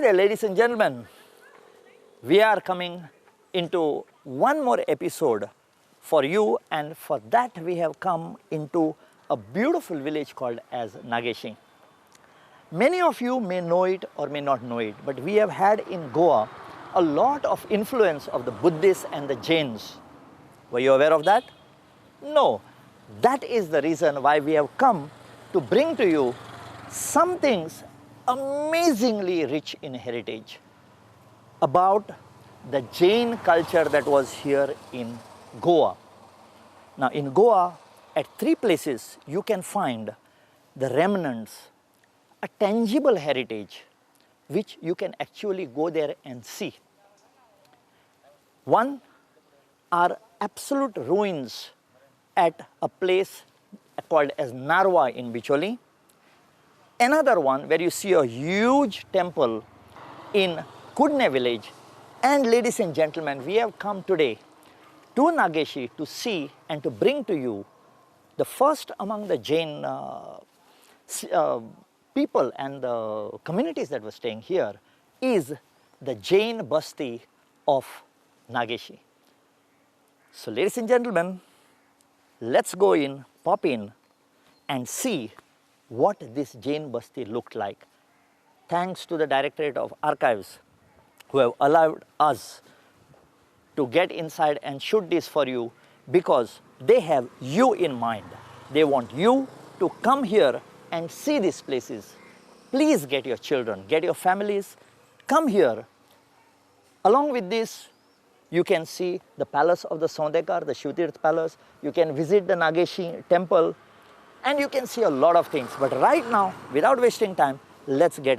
Hi there, ladies and gentlemen. We are coming into one more episode for you, and for that we have come into a beautiful village called as Nageshi. Many of you may know it or may not know it, but we have had in Goa a lot of influence of the Buddhists and the Jains. Were you aware of that? No. That is the reason why we have come to bring to you some things amazingly rich in heritage about the Jain culture that was here in Goa. Now in Goa, at three places you can find the remnants, a tangible heritage which you can actually go there and see. One are absolute ruins at a place called as Narwa in Bicholi. Another one where you see a huge temple in Kudne village. And ladies and gentlemen, we have come today to Nageshi to see and to bring to you the first among the Jain people and the communities that were staying here is the Jain Basti of Nageshi. So ladies and gentlemen, let's go in, pop in and see what this Jain Basti looked like. Thanks to the Directorate of Archives who have allowed us to get inside and shoot this for you, because they have you in mind. They want you to come here and see these places. Please get your children, get your families, come here. Along with this, you can see the palace of the Sondekar, the Shivtirth palace. You can visit the Nageshi temple, and you can see a lot of things. But right now, without wasting time, let's get.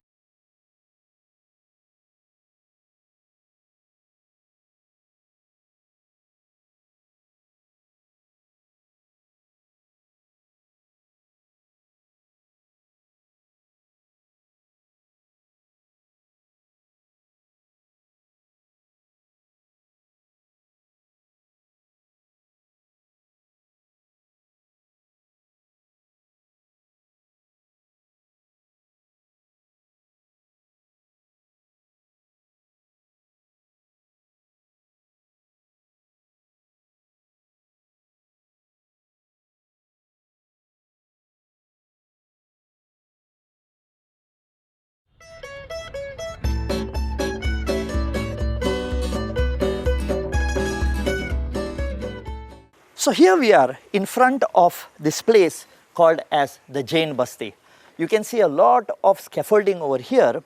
So here we are in front of this place called as the Jain Basti. You can see a lot of scaffolding over here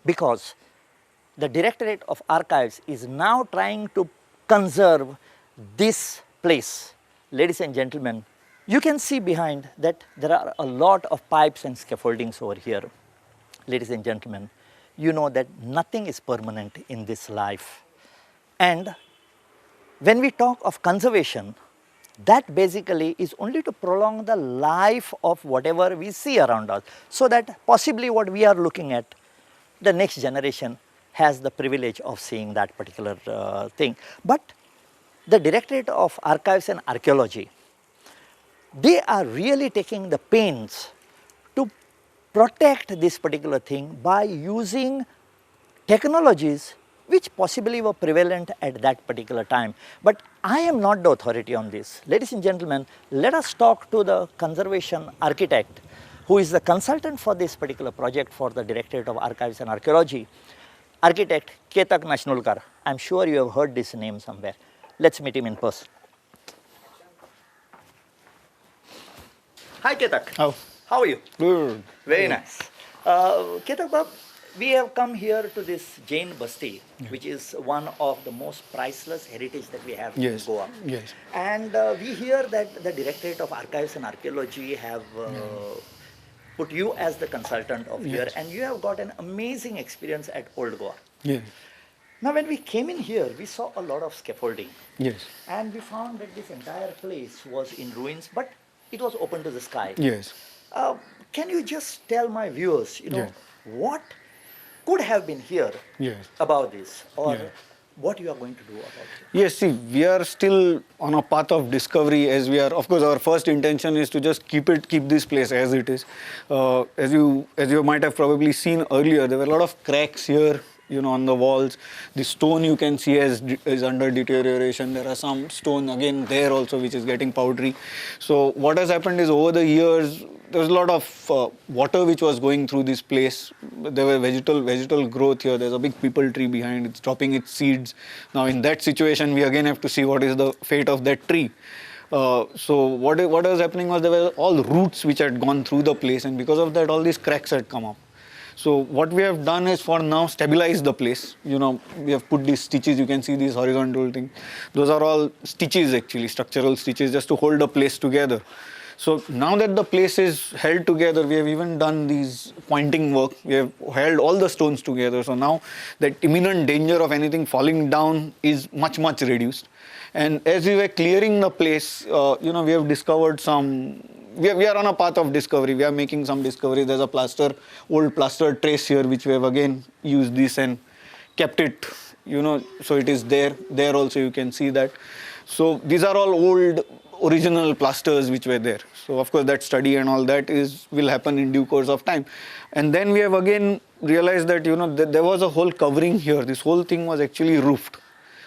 because the Directorate of Archives is now trying to conserve this place. Ladies and gentlemen, you can see behind that there are a lot of pipes and scaffoldings over here. Ladies and gentlemen, you know that nothing is permanent in this life. And when we talk of conservation, that basically is only to prolong the life of whatever we see around us, so that possibly what we are looking at, the next generation has the privilege of seeing that particular thing. But the Directorate of Archives and Archaeology, they are really taking the pains to protect this particular thing by using technologies which possibly were prevalent at that particular time. But I am not the authority on this. Ladies and gentlemen, let us talk to the conservation architect who is the consultant for this particular project for the Directorate of Archives and Archaeology, architect Ketak Nashnulkar. I am sure you have heard this name somewhere. Let's meet him in person. Hi Ketak. How are you? Good. Very nice. Ketak Bab, we have come here to this Jain Basti, which is one of the most priceless heritage that we have in Goa. Yes. And we hear that the Directorate of Archives and Archaeology have put you as the consultant of here, and you have got an amazing experience at Old Goa. Yes. Now when we came in here, we saw a lot of scaffolding. Yes. And we found that this entire place was in ruins, but it was open to the sky. Yes. Can you just tell my viewers, what could have been here Yes. about this, or what you are going to do about it? Yes, see, we are still on a path of discovery as we are. Of course, our first intention is to just keep this place as it is. As you might have probably seen earlier, there were a lot of cracks here, on the walls. The stone you can see is under deterioration. There are some stone again there also which is getting powdery. So what has happened is over the years, there was a lot of water which was going through this place. There were vegetal growth here. There's a big peepal tree behind. It's dropping its seeds. Now in that situation, we again have to see what is the fate of that tree. So what was happening was there were all roots which had gone through the place, and because of that, all these cracks had come up. So what we have done is for now stabilize the place. We have put these stitches. You can see these horizontal things. Those are all stitches actually, structural stitches, just to hold the place together. So now that the place is held together, we have even done these pointing work. We have held all the stones together. So now that imminent danger of anything falling down is much reduced. And as we were clearing the place, we have discovered some. We are on a path of discovery. We are making some discovery. There's a old plaster trace here, which we have again used this and kept it. So it is there. There also you can see that. So these are all old original plasters which were there. So of course that study and all that will happen in due course of time. And then we have again realized that there was a whole covering here. This whole thing was actually roofed.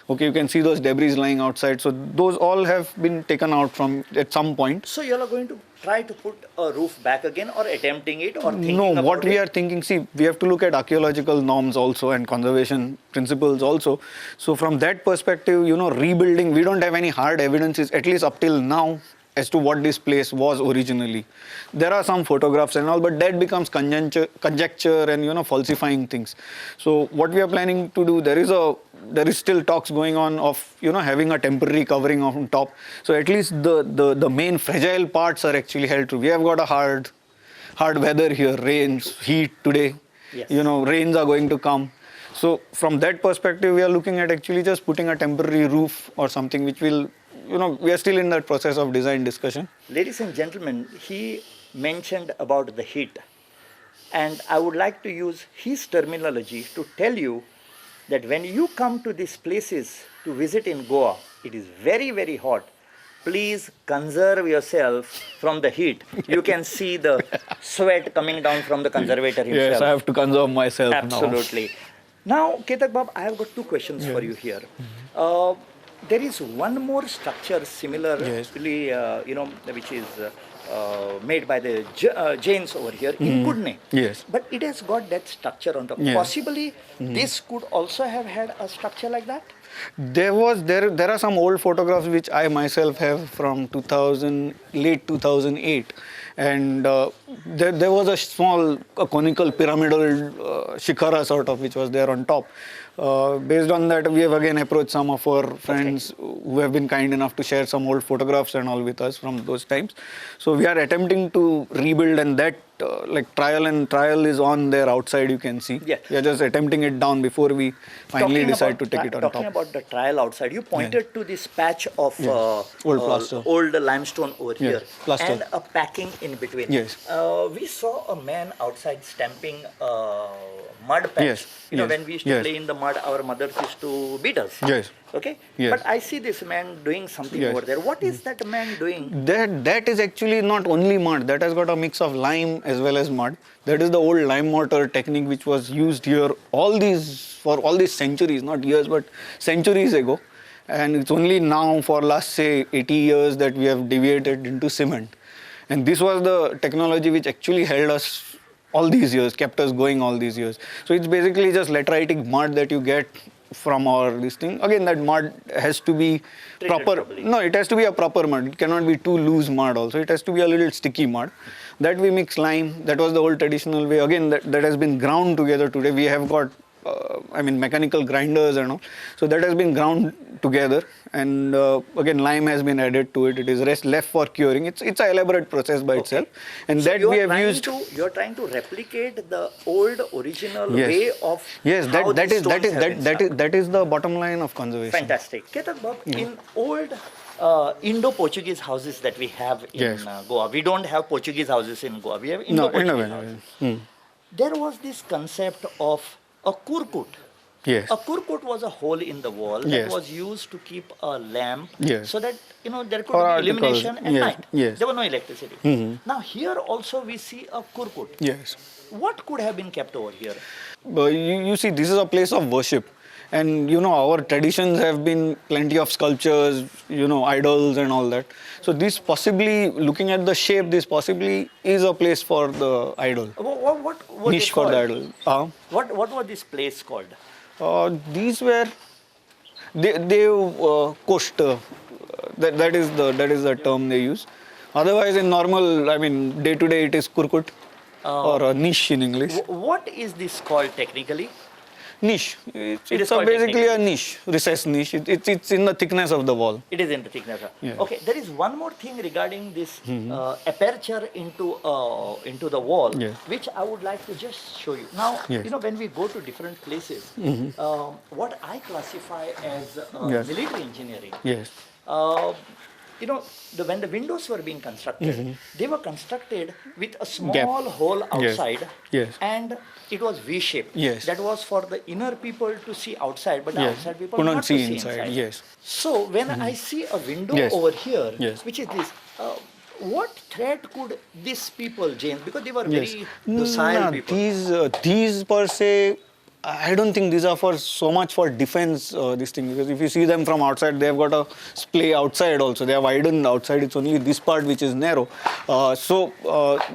Okay, you can see those debris lying outside. So those all have been taken out from at some point. So you are going to try to put a roof back again, or attempting it, or thinking No, about what we it? are thinking, see, we have to look at archaeological norms also and conservation principles also. So from that perspective, rebuilding, we don't have any hard evidences, at least up till now, as to what this place was originally. There are some photographs and all, but that becomes conjecture and falsifying things. So what we are planning to do, there is still talks going on of having a temporary covering on top. So at least the main fragile parts are actually held true. We have got a hard weather here, rains, heat today. Yes. Rains are going to come. So from that perspective, we are looking at actually just putting a temporary roof or something which will, we are still in that process of design discussion. Ladies and gentlemen, he mentioned about the heat, and I would like to use his terminology to tell you that when you come to these places to visit in Goa, it is very hot. Please conserve yourself from the heat. You can see the sweat coming down from the conservator himself. Yes, I have to conserve myself now. Absolutely. Now, Ketak Bab, I have got two questions for you here. There is one more structure similarly, which is made by the Jains over here in Konkani. Yes. But it has got that structure on top. Yes. Possibly, this could also have had a structure like that? There are some old photographs which I myself have from late 2008, and there was a small conical pyramidal shikhara sort of which was there on top. Based on that, we have again approached some of our friends who have been kind enough to share some old photographs and all with us from those times. So we are attempting to rebuild, and that trial is on there outside, you can see. Yeah. We are just attempting it down before we finally decide to take it on top. Talking about the trial outside, you pointed to this patch of old plaster, old limestone over here, plaster, and a packing in between. Yes. We saw a man outside stamping mud patch. When we used to play in the mud, our mothers used to beat us. Yes. Okay. Yes. But I see this man doing something over there. What is that man doing? That is actually not only mud. That has got a mix of lime as well as mud. That is the old lime mortar technique which was used here for all these centuries, not years but centuries ago. And it's only now for last say 80 years that we have deviated into cement. And this was the technology which actually held us all these years, kept us going all these years. So it's basically just lateritic mud that you get from this thing. Again, that mud has to be proper. No, it has to be a proper mud. It cannot be too loose mud also. It has to be a little sticky mud. That we mix lime. That was the old traditional way. Again, that has been ground together today. We have got mechanical grinders and all. So that has been ground together, and again lime has been added to it. It is left for curing. It's an elaborate process by itself, and so that we have used. You're trying to replicate the old original way of how that is the bottom line of conservation. Fantastic. Ketak Bab, in old Indo-Portuguese houses that we have in Goa, we don't have Portuguese houses in Goa. We have Indo-Portuguese houses. There was this concept of a kurkut. Yes. A kurkut was a hole in the wall that Yes. was used to keep a lamp Yes. so that there could For be articles. illumination at Yes. night. Yes. There was no electricity. Now here also we see a kurkut. Yes. What could have been kept over here? But you see, this is a place of worship. And our traditions have been plenty of sculptures, idols and all that. So this possibly, looking at the shape, this possibly is a place for the idol. What were they Niche for called? the idol. What was this place called? These were, they coast. That is the term they use. Otherwise, in normal, I mean, day to day, it is kurkut or a niche in English. What is this called technically? Niche. It It's is called basically technically. a niche, recessed niche. It's in the thickness of the wall. It is in the thickness. Yeah. Okay, there is one more thing regarding this aperture into the wall, Yes. which I would like to just show you. Now, Yes. when we go to different places, what I classify as Yes. military engineering, Yes. uh, when the windows were being constructed, they were constructed with a small Gap. hole Yes. outside, Yes. and it was V-shaped. Yes. That was for the inner people to see outside, but the Yes. outside people Couldn't not see to see inside. Yes. So when I see a window Yes. over here, Yes. which is this, what threat could these people, James, because they were Yes. very docile people. These per se, I don't think these are for so much for defense. This thing, because if you see them from outside, they have got a splay outside also. They are widened outside. It's only this part which is narrow. So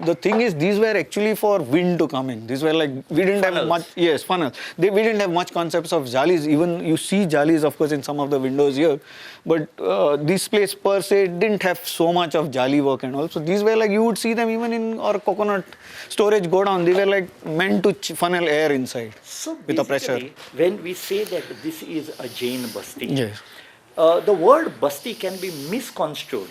the thing is, these were actually for wind to come in. These were like we didn't have Funnels. much. Yes, funnels. We didn't have much concepts of jalis. Even you see jalis, of course, in some of the windows here, but this place per se didn't have so much of jali work and all. So these were like you would see them even in our coconut storage go down. They were like meant to funnel air inside. So With the pressure. basically, when we say that this is a Jain basti, Yes. the word basti can be misconstrued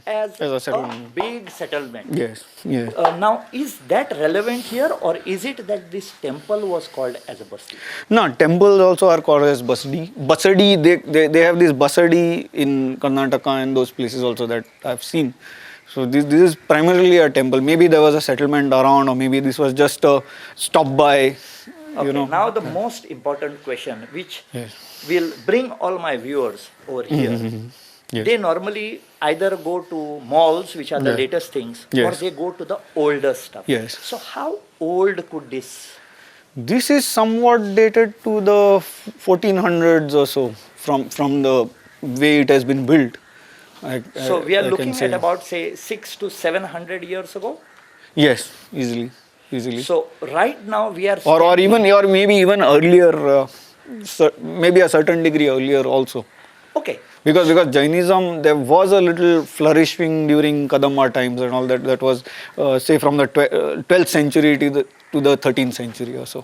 as As a a settlement. big settlement. Yes. Yes. Now, is that relevant here, or is it that this temple was called as a basti? No, temples also are called as basadi. Basadi, they have this basadi in Karnataka and those places also that I've seen. So this is primarily a temple. Maybe there was a settlement around, or maybe this was just a stop by. Okay, now the most important question, which Yes. will bring all my viewers over here. Yes. They normally either go to malls, which are the Yes. latest things, or Yes. they go to the older stuff. Yes. So how old could this? This is somewhat dated to the 1400s or so from the way it has been built. So we are I can looking say. at about say 600 to 700 years ago. Yes, easily. So right now we are Or standing- maybe even earlier, maybe a certain degree earlier also. okay. Because Jainism, there was a little flourishing during Kadamba times and all that. That was say from the 12th century to the 13th century or so.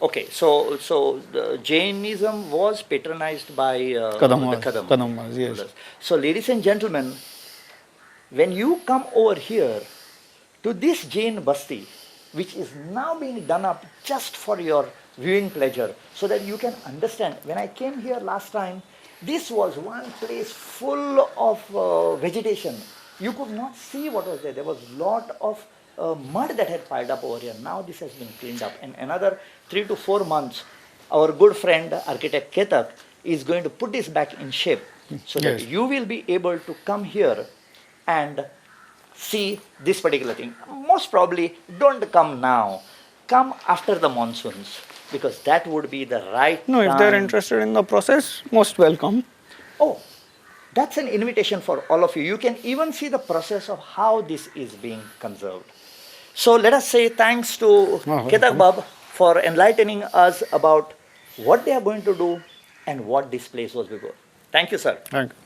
Okay, so the Jainism was patronized by Kadampas, the Kadampas, yes. So ladies and gentlemen, when you come over here to this Jain Basti, which is now being done up just for your viewing pleasure, so that you can understand. When I came here last time, this was one place full of vegetation. You could not see what was there. There was a lot of mud that had piled up over here. Now this has been cleaned up. And another 3 to 4 months, our good friend, architect Ketak, is going to put this back in shape so that Yes. you will be able to come here and see this particular thing. Most probably, don't come now. Come after the monsoons, because that would be the right No, if they're time. interested in the process, most welcome. Oh, that's an invitation for all of you. You can even see the process of how this is being conserved. So let us say thanks to Ketak Bab for enlightening us about what they are going to do and what this place was before. Thank you, sir. Thank you.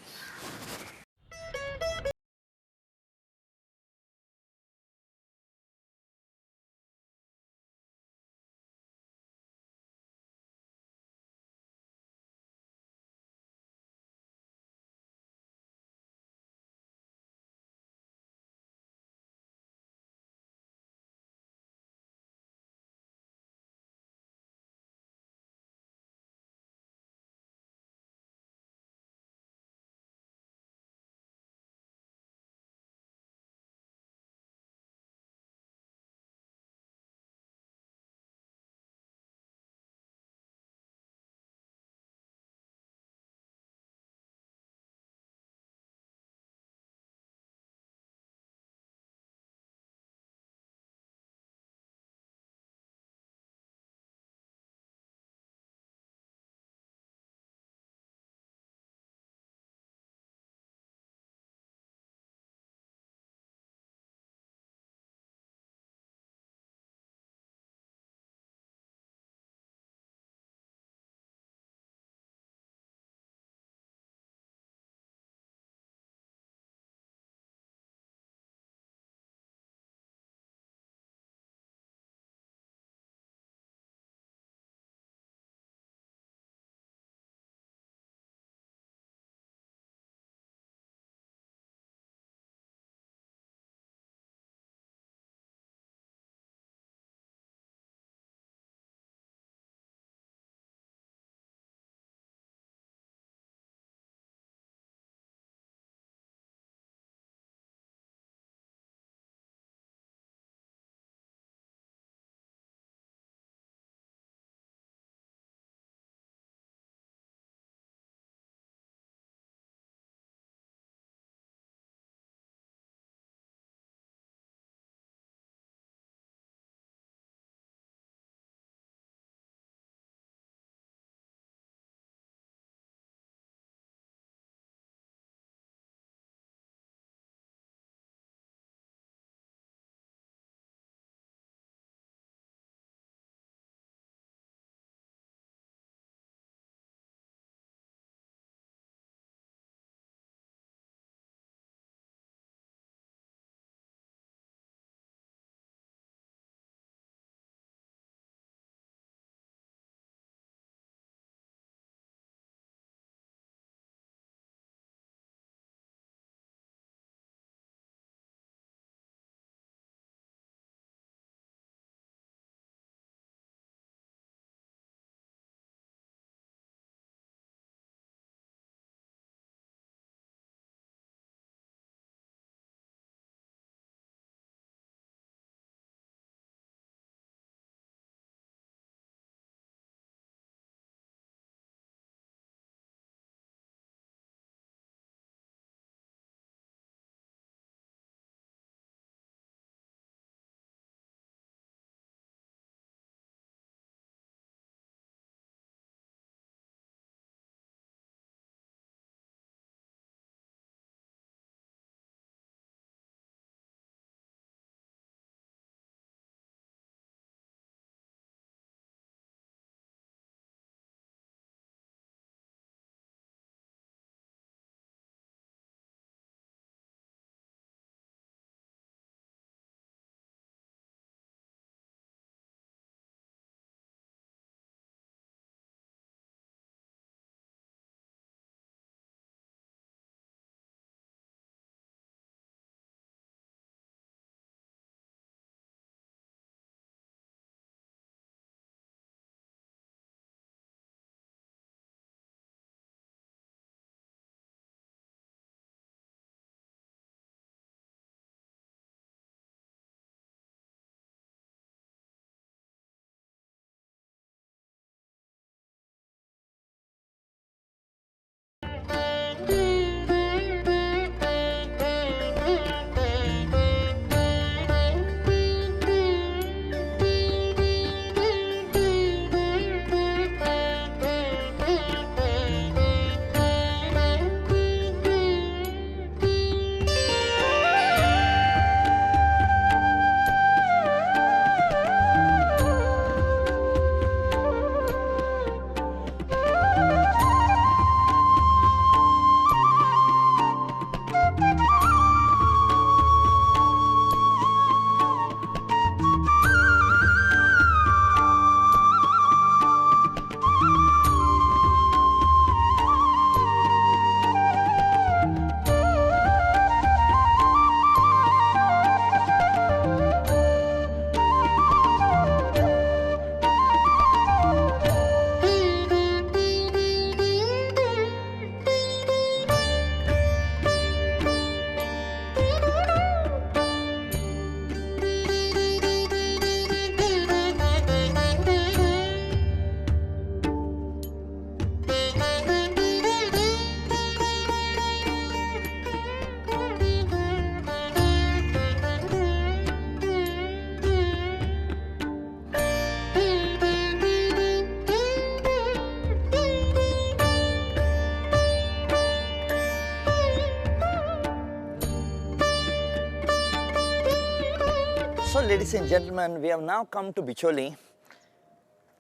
So ladies and gentlemen, we have now come to Bicholi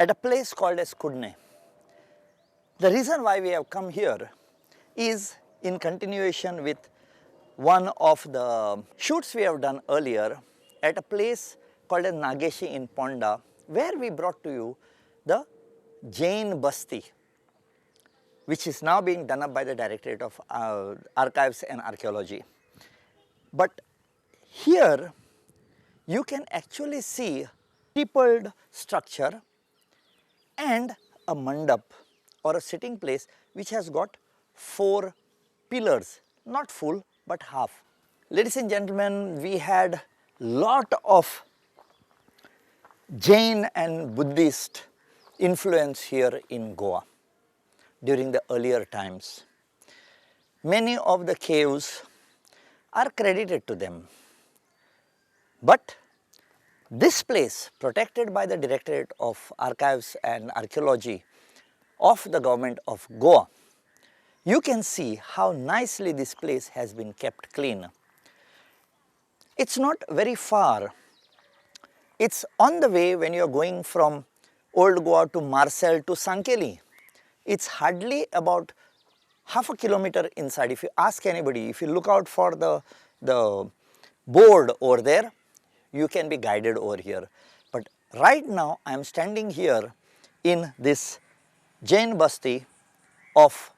at a place called as Kudne. The reason why we have come here is in continuation with one of the shoots we have done earlier at a place called as Nageshi in Ponda, where we brought to you the Jain Basti, which is now being done up by the Directorate of Archives and Archaeology. But here you can actually see steepled structure and a mandap or a sitting place which has got 4 pillars, not full but half. Ladies and gentlemen, we had lot of Jain and Buddhist influence here in Goa during the earlier times. Many of the caves are credited to them. But this place, protected by the Directorate of Archives and Archaeology of the government of Goa, you can see how nicely this place has been kept clean. It's not very far. It's on the way when you are going from Old Goa to Marcel to Sankeli. It's hardly about half a kilometer inside. If you ask anybody, if you look out for the board over there, you can be guided over here. But right now I am standing here in this Jain Basti of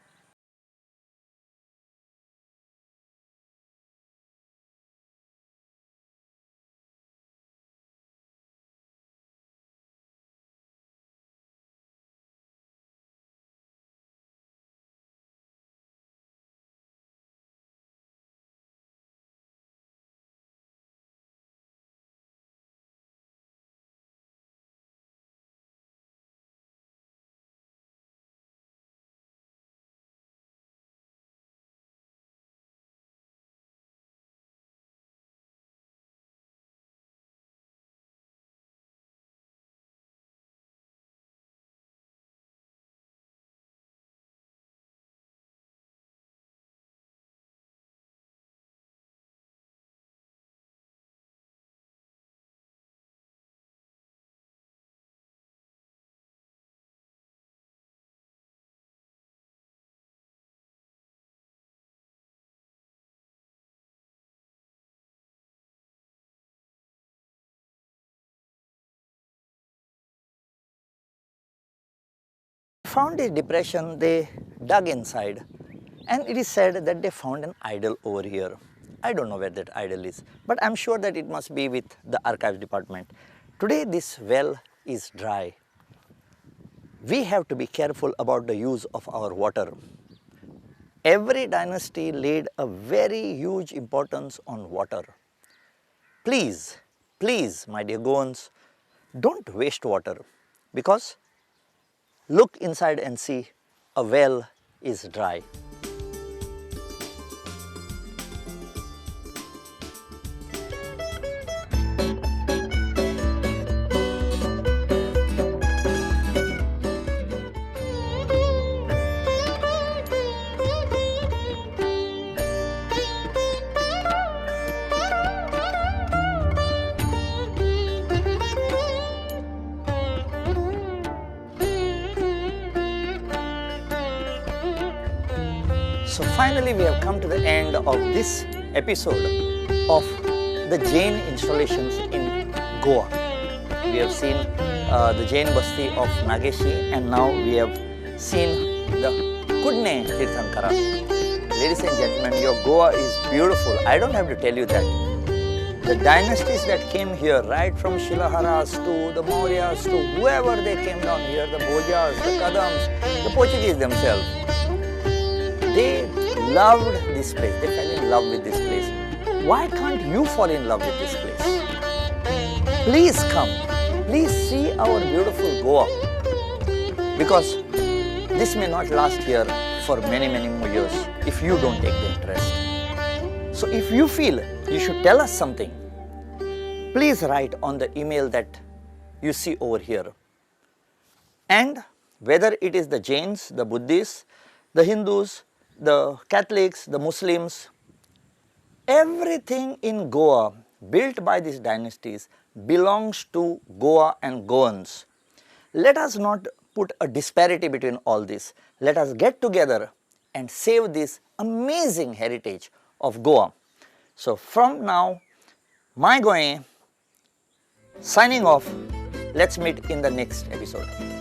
found a depression, they dug inside, and it is said that they found an idol over here. I don't know where that idol is, but I'm sure that it must be with the archives department. Today this well is dry. We have to be careful about the use of our water. Every dynasty laid a very huge importance on water. Please, please, my dear Goans, don't waste water, because look inside and see, a well is dry. So finally we have come to the end of this episode of the Jain installations in Goa. We have seen the Jain Basti of Nageshi, and now we have seen the Kudne Tirthankara. Ladies and gentlemen, your Goa is beautiful. I don't have to tell you that. The dynasties that came here, right from Shilaharas to the Mauryas to whoever they came down here, the Bhojas, the Kadams, the Portuguese themselves, they loved this place. They fell in love with this place. Why can't you fall in love with this place? Please come. Please see our beautiful Goa. Because this may not last here for many, many more years if you don't take the interest. So if you feel you should tell us something, please write on the email that you see over here. And whether it is the Jains, the Buddhists, the Hindus, the Catholics, the Muslims, everything in Goa built by these dynasties belongs to Goa and Goans. Let us not put a disparity between all this. Let us get together and save this amazing heritage of Goa. So from now, My Goem signing off. Let's meet in the next episode.